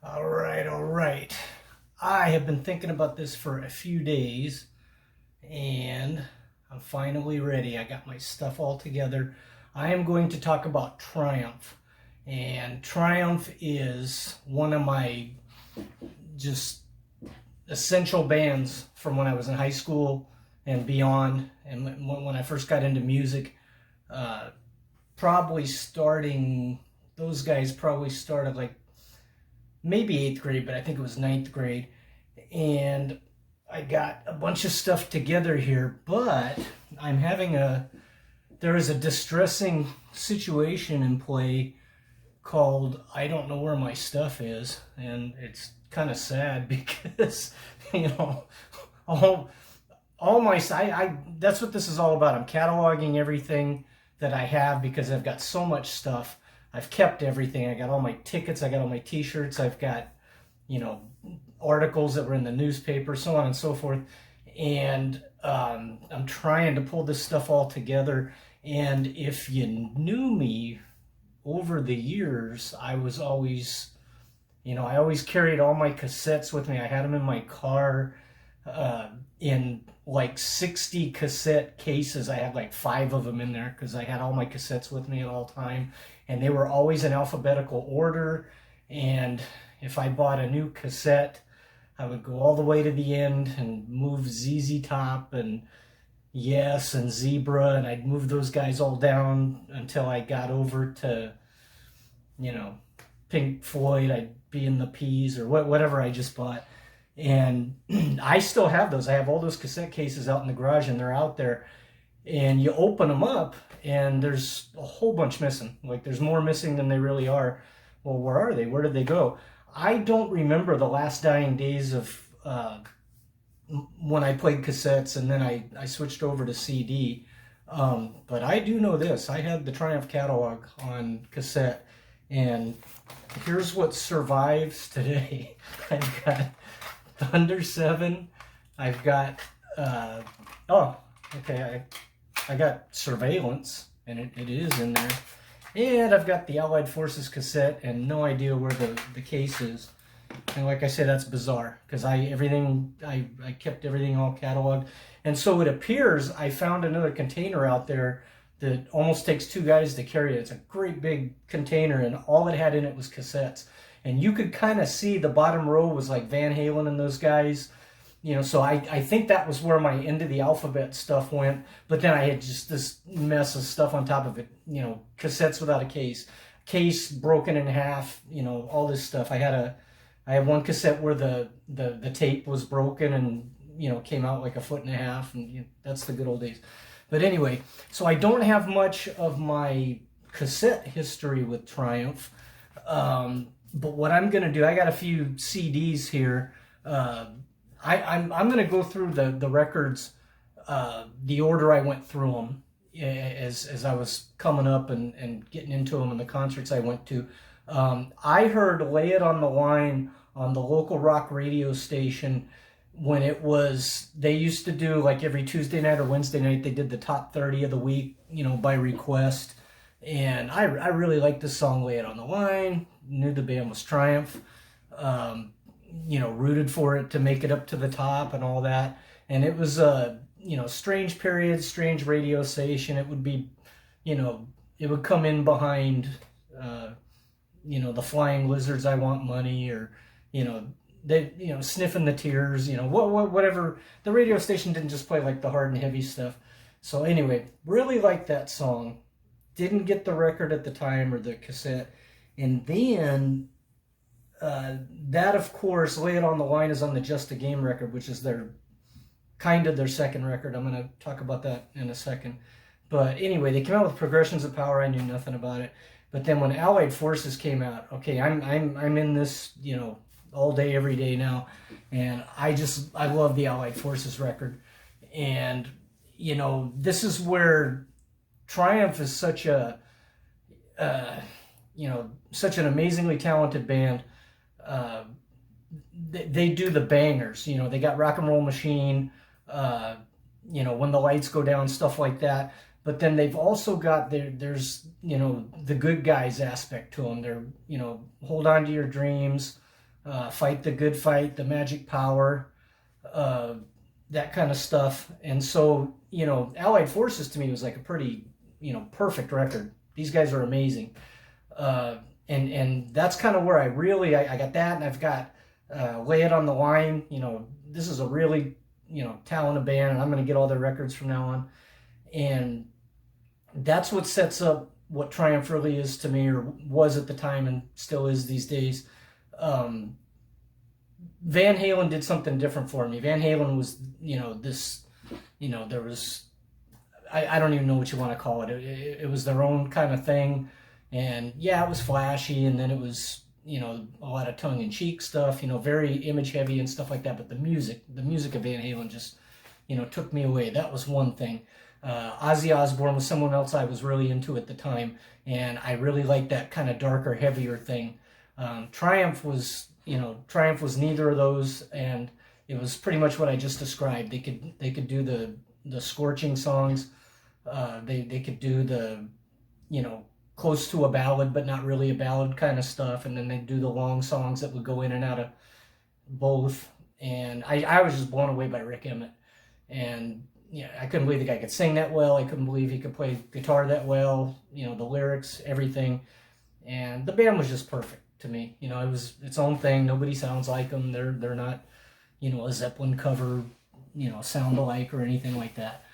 All right, all right. I have been thinking about this for a few days and I'm finally ready. I got my stuff all together. I am going to talk about Triumph. And Triumph is one of my just essential bands from when I was in high school and beyond. And when I first got into music, uh, probably starting, those guys probably started like maybe eighth grade, but I think it was ninth grade. And I got a bunch of stuff together here, but I'm having there is a distressing situation in play called I don't know where my stuff is. And it's kind of sad because, you know, all, all my, that's what this is all about. I'm cataloging everything that I have because I've got so much stuff. I've kept everything. I got all my tickets. I got all my t-shirts. I've got, you know, articles that were in the newspaper, so on and so forth. And I'm trying to pull this stuff all together. And if you knew me over the years, I was always, I always carried all my cassettes with me. I had them in my car in like 60 cassette cases. I had like 5 of them in there because I had all my cassettes with me at all time. And they were always in alphabetical order. And if I bought a new cassette, I would go all the way to the end and move ZZ Top and Yes and Zebra, and I'd move those guys all down until I got over to, you know, Pink Floyd. I'd be in the Peas or whatever I just bought. And I still have those. I have all those cassette cases out in the garage, and they're out there. And you open them up, and there's a whole bunch missing. Like, there's more missing than they really are. Well, where are they? Where did they go? I don't remember the last dying days of when I played cassettes, and then I switched over to CD. But I do know this. I had the Triumph catalog on cassette, and here's what survives today. I've got Thunder 7. I've got, oh, okay, I got Surveillance, and it is in there. And I've got the Allied Forces cassette and no idea where the case is. And like I said, that's bizarre because I kept everything all cataloged. And so it appears I found another container out there that almost takes 2 guys to carry it. It's a great big container, and all it had in it was cassettes. And you could kind of see the bottom row was like Van Halen and those guys. So I think that was where my Into the Alphabet stuff went. But then I had just this mess of stuff on top of it. Cassettes without a case broken in half. All this stuff. I had one cassette where the tape was broken and came out like 1.5 feet, and that's the good old days. But anyway, so I don't have much of my cassette history with Triumph. But what I'm gonna do, I got a few CDs here. I'm going to go through the records, the order I went through them as I was coming up and getting into them and the concerts I went to. I heard Lay It on the Line on the local rock radio station when they used to do like every Tuesday night or Wednesday night, they did the top 30 of the week, by request. And I really liked the song Lay It on the Line, knew the band was Triumph. Rooted for it to make it up to the top and all that. And it was a, strange period, strange radio station. It would be, it would come in behind, the Flying Lizards, I Want Money, or, Sniffing the Tears, whatever. The radio station didn't just play like the hard and heavy stuff. So anyway, really liked that song. Didn't get the record at the time or the cassette. And then that, of course, Lay It on the Line is on the Just a Game record, which is their second record. I'm going to talk about that in a second. But anyway, they came out with Progressions of Power. I knew nothing about it. But then when Allied Forces came out, okay, I'm in this, all day, every day now. And I love the Allied Forces record. And, this is where Triumph is such an amazingly talented band. They do the bangers. They got Rock and Roll Machine, When the Lights Go Down, stuff like that. But then they've also got there's the good guys aspect to them. They're, Hold On to Your Dreams, Fight the Good Fight, The Magic Power, uh, that kind of stuff. And so, Allied Forces to me was like a pretty, perfect record. These guys are amazing. And that's kind of where I got that, and I've got Lay It on the Line. This is a really, talented band, and I'm going to get all their records from now on. And that's what sets up what Triumph really is to me, or was at the time and still is these days. Van Halen did something different for me. Van Halen was, there was, I don't even know what you want to call it. It was their own kind of thing. And yeah, it was flashy, and then it was, a lot of tongue-in-cheek stuff, very image-heavy and stuff like that. But the music of Van Halen just, took me away. That was one thing. Ozzy Osbourne was someone else I was really into at the time, and I really liked that kind of darker, heavier thing. Triumph was neither of those, and it was pretty much what I just described. They could do the scorching songs. They could do the, close to a ballad, but not really a ballad kind of stuff. And then they'd do the long songs that would go in and out of both. And I was just blown away by Rick Emmett. And I couldn't believe the guy could sing that well. I couldn't believe he could play guitar that well. The lyrics, everything. And the band was just perfect to me. It was its own thing. Nobody sounds like them. They're not, a Zeppelin cover, sound alike or anything like that.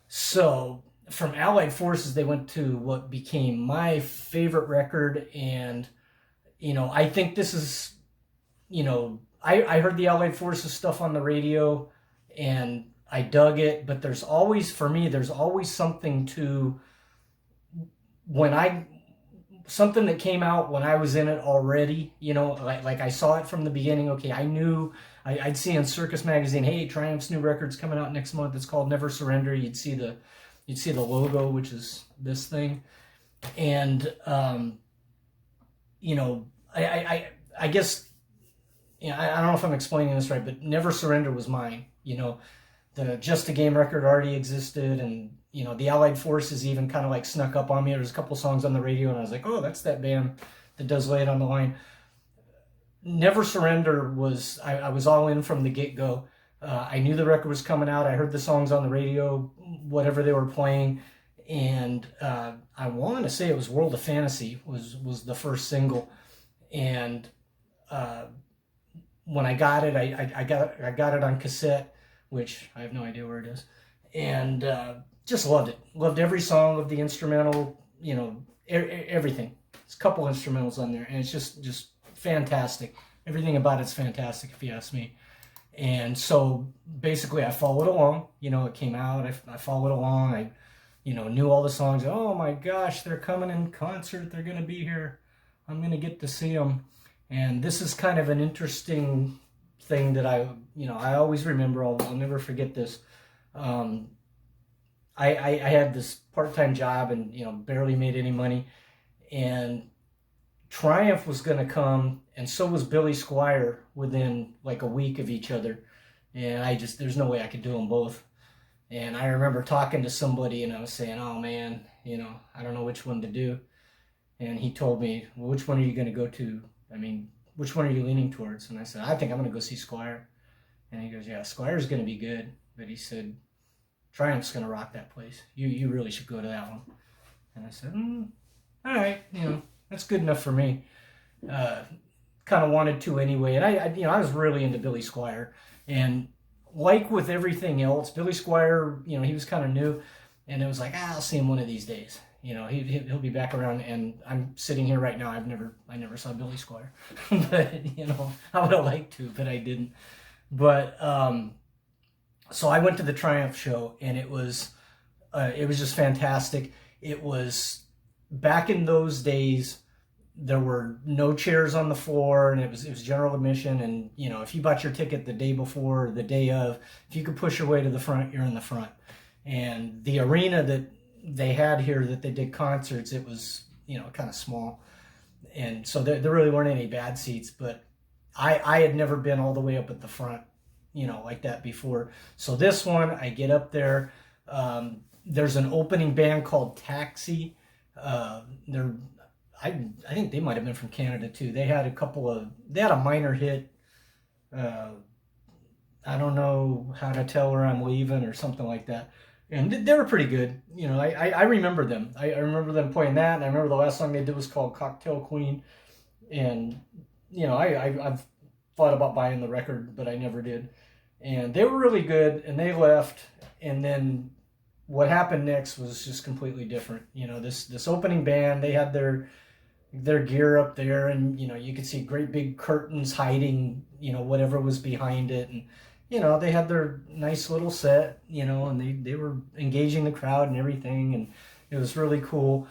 So from Allied Forces, they went to what became my favorite record. And, I think this is, I heard the Allied Forces stuff on the radio and I dug it, but there's always something to something that came out when I was in it already, like I saw it from the beginning. Okay, I knew, I'd see in Circus Magazine, hey, Triumph's new record's coming out next month. It's called Never Surrender. You'd see the logo, which is this thing. And, I guess, I don't know if I'm explaining this right, but Never Surrender was mine. The Just a Game record already existed, and, the Allied Forces even kind of like snuck up on me. There was a couple songs on the radio, and I was like, oh, that's that band that does Lay It on the Line. Never Surrender was, I was all in from the get-go. I knew the record was coming out. I heard the songs on the radio, whatever they were playing, and I want to say it was World of Fantasy was the first single. And when I got it, I got it on cassette, which I have no idea where it is, and just loved it. Loved every song, loved the instrumental, everything. There's a couple instrumentals on there, and it's just fantastic. Everything about it's fantastic, if you ask me. And so basically I followed along. It came out, I followed along. I knew all the songs. Oh my gosh, they're coming in concert. They're going to be here. I'm going to get to see them. And this is kind of an interesting thing that I always remember. I'll never forget this. I had this part-time job and, barely made any money. And Triumph was going to come, and so was Billy Squier, within like a week of each other. And there's no way I could do them both. And I remember talking to somebody, and I was saying, oh man, I don't know which one to do. And he told me, well, which one are you going to go to? I mean, which one are you leaning towards? And I said, I think I'm going to go see Squier. And he goes, yeah, Squire's going to be good. But he said, Triumph's going to rock that place. You really should go to that one. And I said, all right, that's good enough for me. Kind of wanted to anyway. And I was really into Billy Squier. And like with everything else, Billy Squier, he was kind of new. And it was like, I'll see him one of these days. He'll be back around. And I'm sitting here right now. I never saw Billy Squier. But, I would have liked to, but I didn't. But, so I went to the Triumph show, and it was just fantastic. It was back in those days. There were no chairs on the floor, and it was general admission. And if you bought your ticket the day before or the day of, if you could push your way to the front, you're in the front. And the arena that they had here that they did concerts, it was kind of small, and so there really weren't any bad seats. But I had never been all the way up at the front, like that before. So this one, I get up there. There's an opening band called Taxi. They're I think they might have been from Canada too. They had a minor hit. Uh, I don't know how to tell her I'm leaving or something like that. And they were pretty good. You know, I remember them. I remember them playing that, and I remember the last song they did was called Cocktail Queen. And, you know, I've thought about buying the record, but I never did. And they were really good, and they left. And then what happened next was just completely different. You know, this opening band, they had their gear up there, and, you know, you could see great big curtains hiding, you know, whatever was behind it. And, you know, they had their nice little set, you know, and they were engaging the crowd and everything, and it was really cool.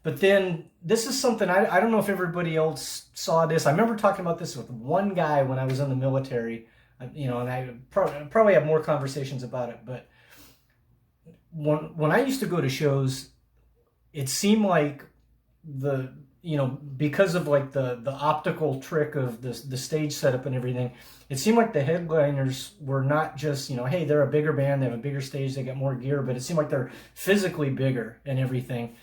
But then this is something, I don't know if everybody else saw this. I remember talking about this with one guy when I was in the military, you know, and I probably have more conversations about it. But when I used to go to shows, it seemed like you know, because of like the optical trick of the stage setup and everything, it seemed like the headliners were not just, you know, hey, they're a bigger band, they have a bigger stage, they got more gear, but it seemed like they're physically bigger and everything.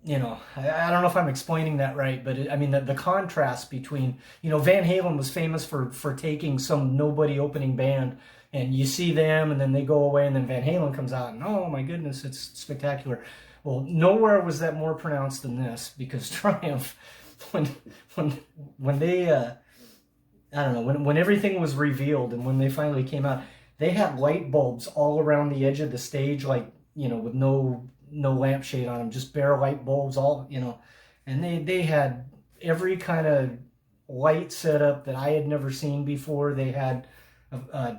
You know, I don't know if I'm explaining that right, but I mean, the contrast between, you know, Van Halen was famous for taking some nobody opening band, and you see them, and then they go away, and then Van Halen comes out, and oh my goodness, it's spectacular. Well, nowhere was that more pronounced than this, because Triumph, when they, I don't know, when everything was revealed, and when they finally came out, they had light bulbs all around the edge of the stage, like, you know, with no lampshade on them, just bare light bulbs, all, you know, and they had every kind of light setup that I had never seen before. They had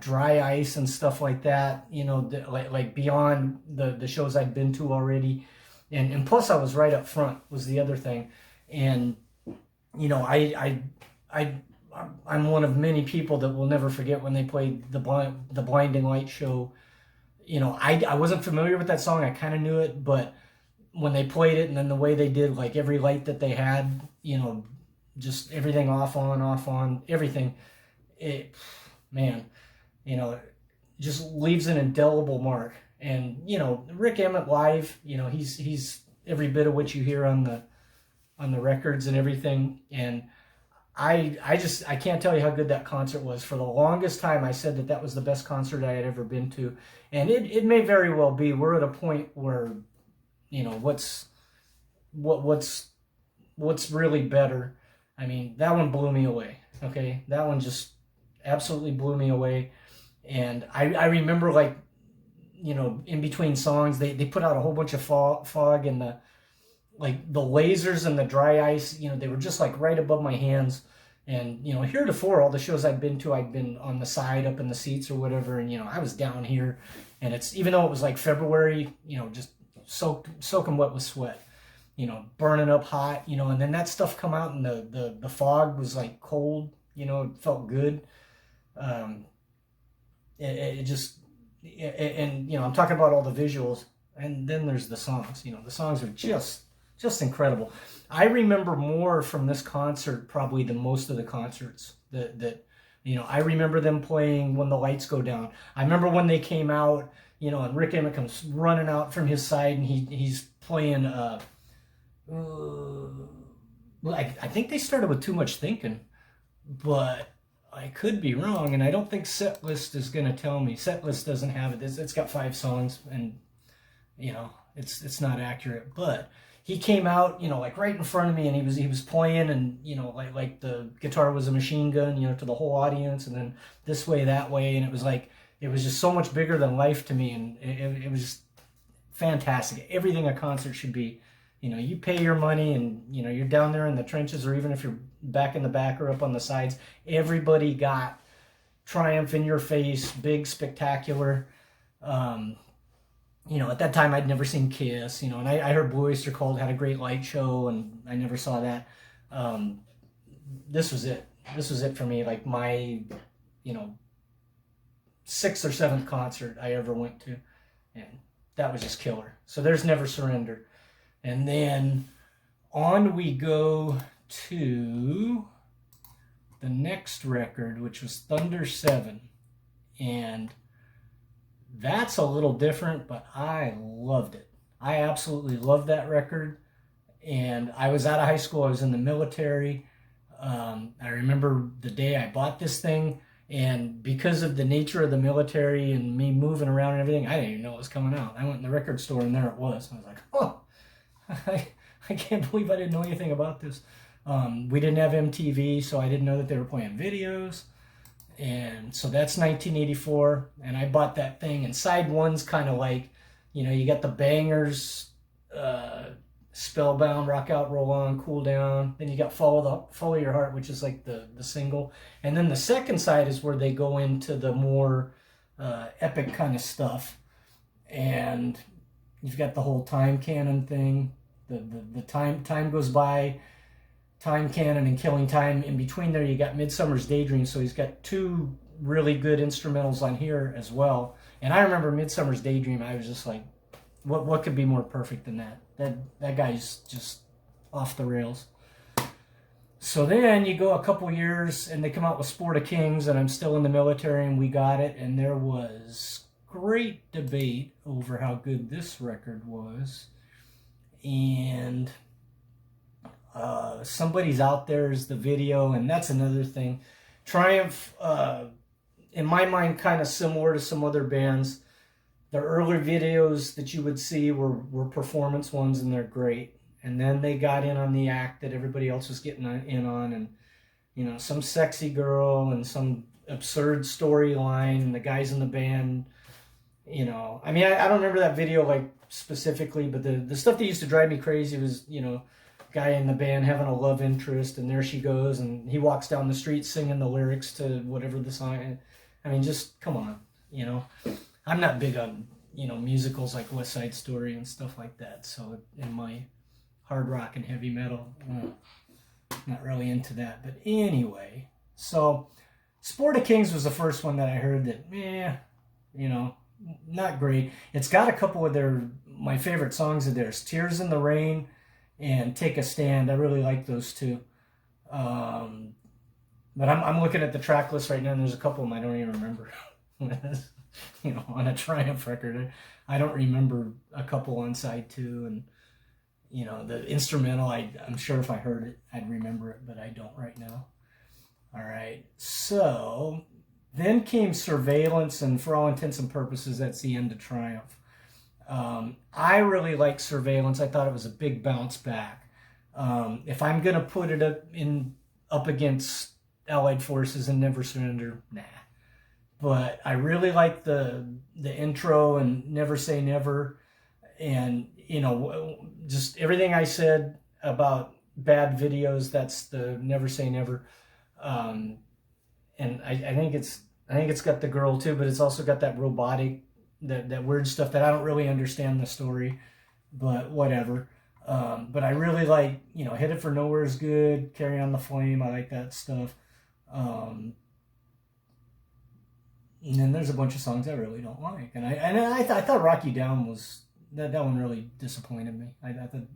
dry ice and stuff like that, you know, like beyond the shows I'd been to already, and plus I was right up front was the other thing. And, you know, I'm one of many people that will never forget when they played the Blinding Light show. You know, I wasn't familiar with that song. I kind of knew it, but when they played it, and then the way they did, like every light that they had, you know, just everything off on, everything, it, man, you know, just leaves an indelible mark. And, you know, Rick Emmett live, you know, he's every bit of what you hear on the records and everything. And I can't tell you how good that concert was. For the longest time, I said that was the best concert I had ever been to. And it may very well be. We're at a point where, you know, what's really better. I mean, that one blew me away. Okay, that one just absolutely blew me away. And I remember, like, you know, in between songs, they put out a whole bunch of fog, and the lasers and the dry ice, you know, they were just like right above my hands. And, you know, heretofore, all the shows I'd been to, I'd been on the side up in the seats or whatever. And, you know, I was down here, and it's, even though it was like February, you know, just soaking wet with sweat, you know, burning up hot, you know, and then that stuff come out, and the fog was like cold, you know, it felt good. It just, and, you know, I'm talking about all the visuals, and then there's the songs. You know, the songs are just incredible. I remember more from this concert probably than most of the concerts that you know, I remember them playing When the Lights Go Down. I remember when they came out, you know, and Rick Emmett comes running out from his side, and he's playing well, I think they started with Too Much Thinking, but I could be wrong, and I don't think Setlist is going to tell me. Setlist doesn't have it. It's got 5 songs, and, you know, it's not accurate. But he came out, you know, like right in front of me, and he was playing, and, you know, like the guitar was a machine gun, you know, to the whole audience, and then this way, that way, and it was like, it was just so much bigger than life to me, and it was just fantastic. Everything a concert should be. You know, you pay your money, and, you know, you're down there in the trenches, or even if you're back in the back or up on the sides, everybody got Triumph in your face, big, spectacular. You know, at that time I'd never seen Kiss, you know, and I heard Blue Oyster Cult had a great light show, and I never saw that. This was it. This was it for me, like my, you know, 6th or 7th concert I ever went to, and that was just killer. So there's Never Surrender. And then on we go to the next record, which was Thunder 7. And that's a little different, but I loved it. I absolutely loved that record. And I was out of high school. I was in the military. I remember the day I bought this thing, and because of the nature of the military and me moving around and everything, I didn't even know it was coming out. I went in the record store and there it was. I was like, oh, I can't believe I didn't know anything about this. We didn't have MTV, so I didn't know that they were playing videos. And so that's 1984, and I bought that thing. And side one's kind of like, you got the bangers, Spellbound, Rock Out, Roll On, Cool Down. Then you got Follow Your Heart, which is like the single. And then the second side is where they go into the more epic kind of stuff. And you've got the whole Time Cannon thing. The time goes by, Time Cannon and Killing Time. In between there, you got Midsummer's Daydream. So he's got two really good instrumentals on here as well. And I remember Midsummer's Daydream. I was just like, what could be more perfect than that? That guy's just off the rails. So then you go a couple years, and they come out with Sport of Kings, and I'm still in the military, and we got it. And there was great debate over how good this record was. And Somebody's Out There is the video, and that's another thing. Triumph, in my mind, kind of similar to some other bands. The early videos that you would see were performance ones, and they're great. And then they got in on the act that everybody else was getting in on, and some sexy girl and some absurd storyline, and the guys in the band. I don't remember that video like specifically, but the stuff that used to drive me crazy was guy in the band having a love interest, and there she goes, and he walks down the street singing the lyrics to whatever the song. I mean, just come on, I'm not big on musicals like West Side Story and stuff like that. So in my hard rock and heavy metal, not really into that. But anyway, so Sport of Kings was the first one that I heard that, not great. It's got a couple of my favorite songs of theirs, Tears in the Rain and Take a Stand. I really like those two. But I'm looking at the track list right now, and there's a couple of them I don't even remember. On a Triumph record, I don't remember a couple on side two, and the instrumental, I'm sure if I heard it I'd remember it, but I don't right now. All right, so then came Surveillance, and for all intents and purposes that's the end of Triumph. I really like Surveillance. I thought it was a big bounce back. If I'm gonna put it up against Allied Forces and Never Surrender, nah. But I really like the intro and Never Say Never, and just everything I said about bad videos. That's the Never Say Never, and I think it's got the girl too, but it's also got that robotic, that weird stuff that I don't really understand the story, but whatever. But I really like Headed for Nowhere is good. Carry on the Flame, I like that stuff. And then there's a bunch of songs I really don't like, and I thought Rock You Down was that one really disappointed me. I thought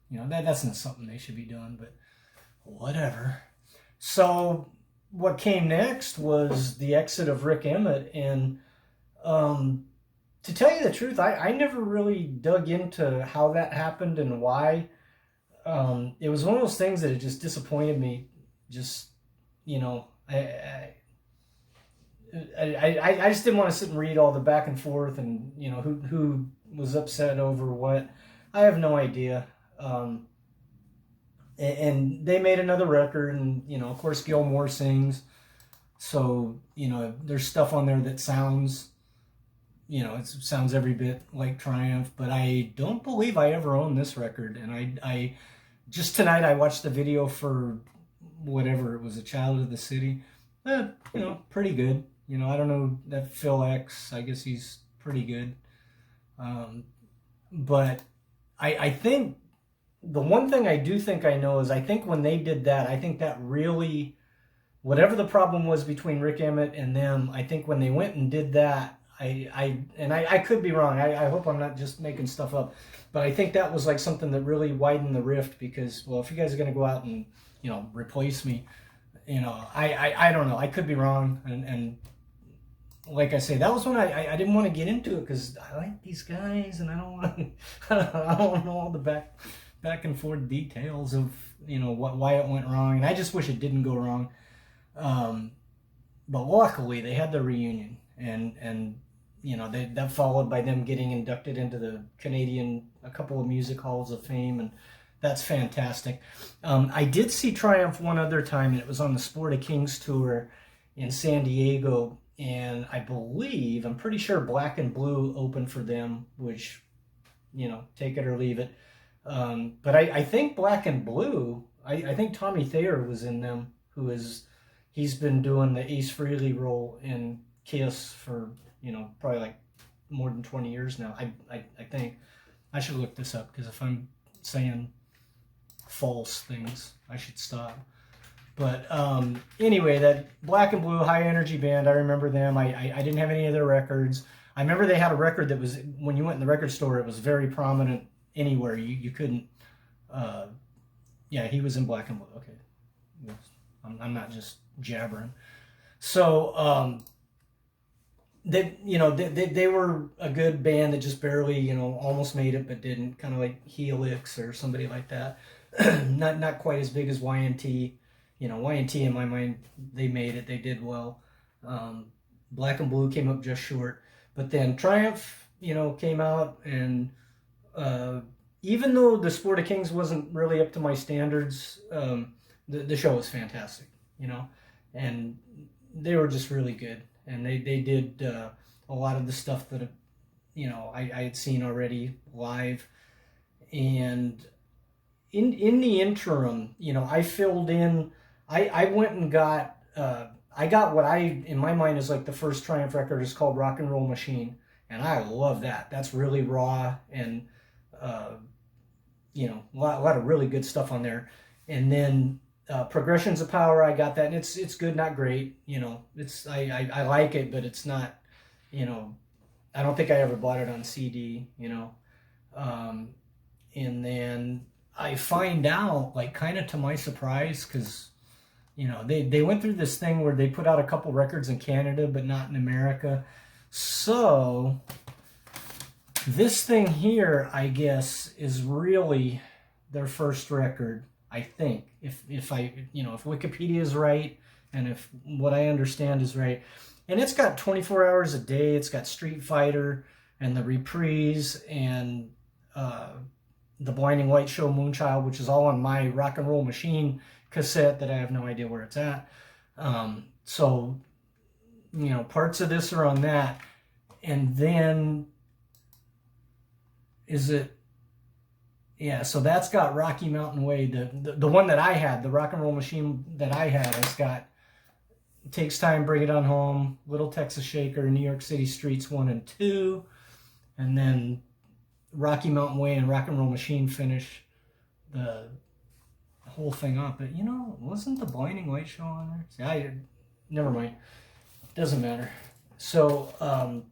that's not something they should be doing, but whatever. So what came next was the exit of Rik Emmett, and to tell you the truth, I never really dug into how that happened and why. It was one of those things that it just disappointed me. Just I just didn't want to sit and read all the back and forth and who was upset over what. I have no idea. And they made another record, and of course Gilmour sings, so there's stuff on there that sounds it sounds every bit like Triumph, but I don't believe I ever owned this record. And I just tonight I watched the video for whatever it was, A Child of the City. Pretty good. I don't know that Phil X, I guess he's pretty good. But I think the one thing I do think I know is I think when they did that, I think that really, whatever the problem was between Rik Emmett and them, I think when they went and did that, I could be wrong. I hope I'm not just making stuff up, but I think that was like something that really widened the rift, because, well, if you guys are going to go out and, replace me, I don't know. I could be wrong. And like I say, that was when I didn't want to get into it, because I like these guys and I don't want to, I don't know all the back and forth details of, you know, why it went wrong, and I just wish it didn't go wrong. But luckily they had the reunion, and you know, that followed by them getting inducted into the a couple of music halls of fame, and that's fantastic. I did see Triumph one other time, and it was on the Sport of Kings tour in San Diego, and I'm pretty sure Black and Blue opened for them, which, you know, take it or leave it. But I think Black and Blue, I think Tommy Thayer was in them, he's been doing the Ace Frehley role in Kiss for, you know, probably like more than 20 years now. I think I should look this up, because if I'm saying false things, I should stop. But anyway, that Black and Blue, high energy band, I remember them. I didn't have any of their records. I remember they had a record that was, when you went in the record store, it was very prominent anywhere. You couldn't, yeah, he was in Black and Blue. Okay. I'm not just jabbering. So, they were a good band that just barely, you know, almost made it, but didn't, kind of like Helix or somebody like that. not quite as big as YNT. You know, YNT, in my mind, they made it. They did well. Black and Blue came up just short. But then Triumph, you know, came out, and even though the Sport of Kings wasn't really up to my standards, the show was fantastic, you know, and they were just really good. And they did a lot of the stuff that, you know, I had seen already live. And in the interim, you know, I filled in. I went and got I got what in my mind is like the first Triumph record, is called Rock and Roll Machine, and I love that. That's really raw, and you know, a lot of really good stuff on there. And then Progressions of Power, I got that, and it's good, not great. You know, I like it, but it's not, you know, I don't think I ever bought it on CD. You know, and then I find out, like, kind of to my surprise, because, you know, they went through this thing where they put out a couple records in Canada, but not in America. So this thing here, I guess, is really their first record, I think. If Wikipedia is right, and if what I understand is right. And it's got 24 Hours a Day, it's got Street Fighter, and the Reprise, and the Blinding Light Show, Moonchild, which is all on my Rock and Roll Machine cassette that I have no idea where it's at. So, you know, parts of this are on that. And then, so that's got Rocky Mountain Way. The one that I had, the Rock and Roll Machine that I had, has got Takes Time, Bring It On Home, Little Texas Shaker, New York City Streets 1 and 2, and then Rocky Mountain Way and Rock and Roll Machine finish the whole thing up. But, you know, wasn't the Blinding Light Show on there? Never mind. Doesn't matter. So,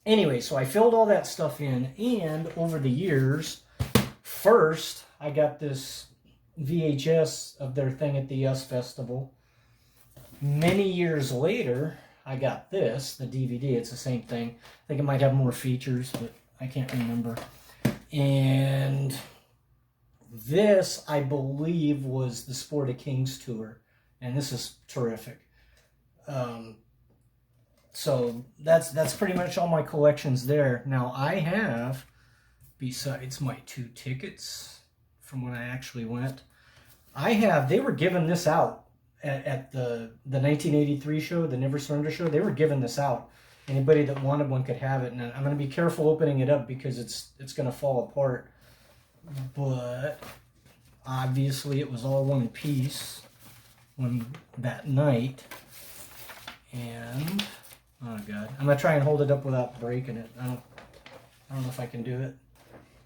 anyway, so I filled all that stuff in, and over the years, first, I got this VHS of their thing at the Yes Festival. Many years later, I got this, the DVD. It's the same thing. I think it might have more features, but I can't remember. And this, I believe, was the Sport of Kings tour, and this is terrific. So that's pretty much all my collections there. Now, I have, besides my 2 tickets from when I actually went, they were giving this out at the 1983 show, the Never Surrender show. They were giving this out. Anybody that wanted one could have it. And I'm going to be careful opening it up, because it's going to fall apart. But obviously it was all one piece that night. And oh god, I'm going to try and hold it up without breaking it. I don't know if I can do it.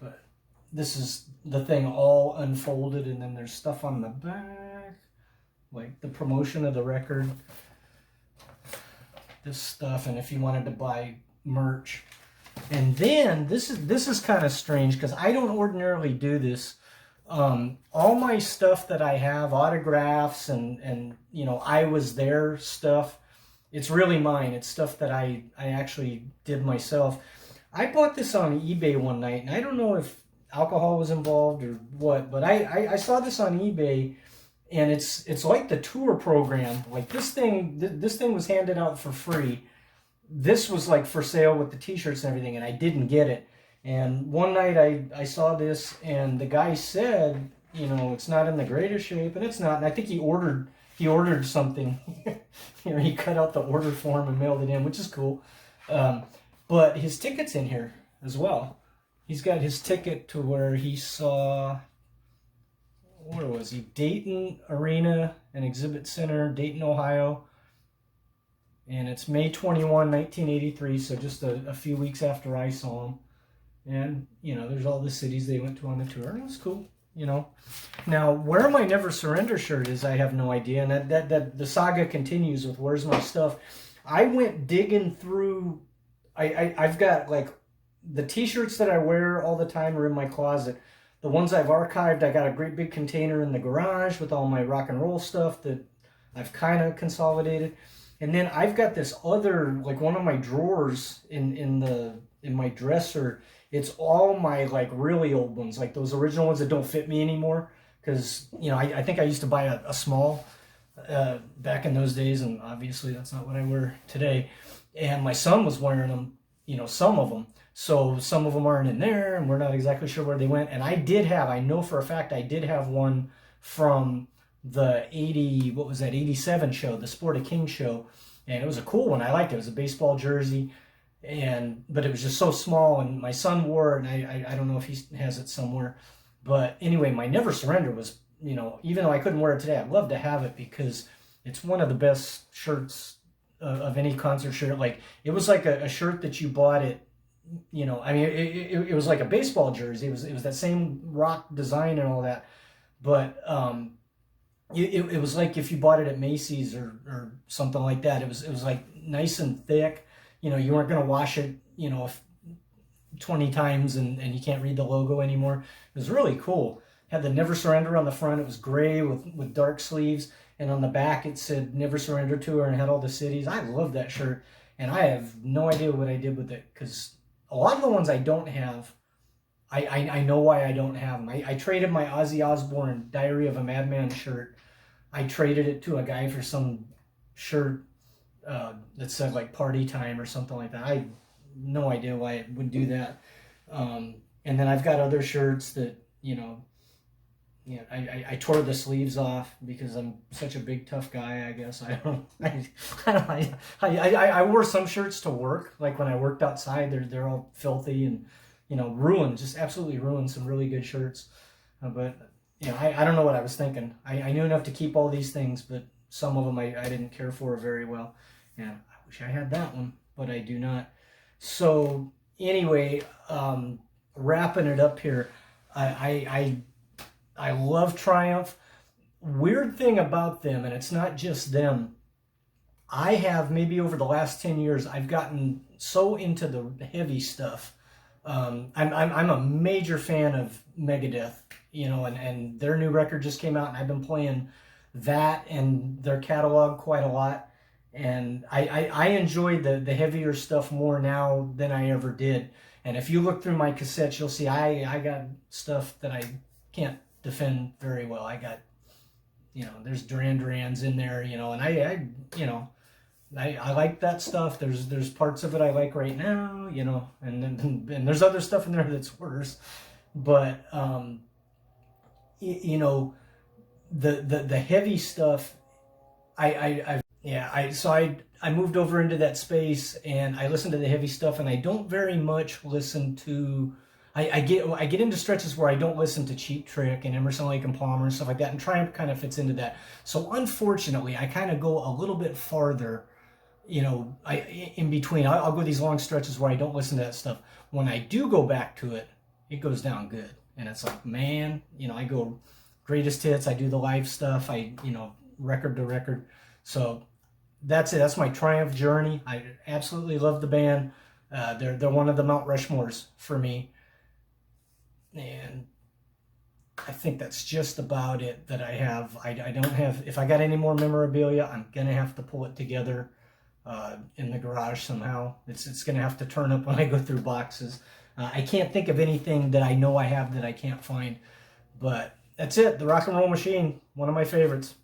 But this is the thing all unfolded, and then there's stuff on the back, like the promotion of the record, this stuff, and if you wanted to buy merch. And then this is kind of strange, because I don't ordinarily do this. All my stuff that I have, autographs and you know, I was there stuff, it's really mine. It's stuff that I actually did myself. I bought this on eBay one night, and I don't know if alcohol was involved or what, but I saw this on eBay, and it's like the tour program. Like this thing was handed out for free. This was like for sale with the t-shirts and everything, and I didn't get it. And one night I saw this, and the guy said, it's not in the greatest shape, and it's not. And I think he ordered something. He cut out the order form and mailed it in, which is cool. But his ticket's in here as well. He's got his ticket to where he saw, where was he? Dayton Arena and Exhibit Center, Dayton, Ohio. And it's May 21, 1983, so just a few weeks after I saw him. And, there's all the cities they went to on the tour, and it was cool, Now, where my Never Surrender shirt is, I have no idea, and that the saga continues with where's my stuff. I went digging through, I've got, like, the t-shirts that I wear all the time are in my closet. The ones I've archived, I got a great big container in the garage with all my rock and roll stuff that I've kind of consolidated. And then I've got this other, like one of my drawers in my dresser. It's all my like really old ones, like those original ones that don't fit me anymore. Because, I think I used to buy a small back in those days, and obviously that's not what I wear today. And my son was wearing them, some of them. So some of them aren't in there, and we're not exactly sure where they went. And I know for a fact I did have one from the 87 show, the Sport of King show, and it was a cool one. I liked it. It was a baseball jersey, but it was just so small, and my son wore it, and I don't know if he has it somewhere. But anyway, my Never Surrender was, even though I couldn't wear it today, I'd love to have it because it's one of the best shirts of any concert shirt. Like, it was like a shirt that you bought it, it was like a baseball jersey. It was that same rock design and all that, but it was like if you bought it at Macy's or something like that. It was like nice and thick. You weren't going to wash it, 20 times and you can't read the logo anymore. It was really cool. Had the Never Surrender on the front. It was gray with dark sleeves. And on the back it said Never Surrender Tour and had all the cities. I love that shirt. And I have no idea what I did with it, because a lot of the ones I don't have, I know why I don't have them. I traded my Ozzy Osbourne Diary of a Madman shirt. I traded it to a guy for some shirt that said like Party Time or something like that. I have no idea why it would do that. And then I've got other shirts that, I tore the sleeves off because I'm such a big tough guy, I guess. I wore some shirts to work, like when I worked outside. They're all filthy and ruined, just absolutely ruined. Some really good shirts, but I don't know what I was thinking. I knew enough to keep all these things, but some of them I didn't care for very well. And I wish I had that one, but I do not. So anyway, wrapping it up here, I love Triumph. Weird thing about them, and it's not just them, I have maybe over the last 10 years, I've gotten so into the heavy stuff. I'm a major fan of Megadeth, and their new record just came out, and I've been playing that and their catalog quite a lot. And I enjoy the heavier stuff more now than I ever did. And if you look through my cassettes, you'll see I got stuff that I can't defend very well. I got, there's Duran Duran's in there, and I like that stuff. There's parts of it I like right now, and there's other stuff in there that's worse. But the heavy stuff, I moved over into that space and I listen to the heavy stuff, and I don't very much listen to. I get into stretches where I don't listen to Cheap Trick and Emerson, Lake and Palmer and stuff like that, and Triumph kind of fits into that. So unfortunately, I kind of go a little bit farther, in between. I'll go these long stretches where I don't listen to that stuff. When I do go back to it, it goes down good, and it's like, man, I go greatest hits. I do the live stuff. Record to record. So that's it. That's my Triumph journey. I absolutely love the band. They're one of the Mount Rushmores for me. And I think that's just about it that I have. I don't have, if I got any more memorabilia, I'm going to have to pull it together in the garage somehow. It's going to have to turn up when I go through boxes. I can't think of anything that I know I have that I can't find. But that's it. The Rock and Roll Machine, one of my favorites.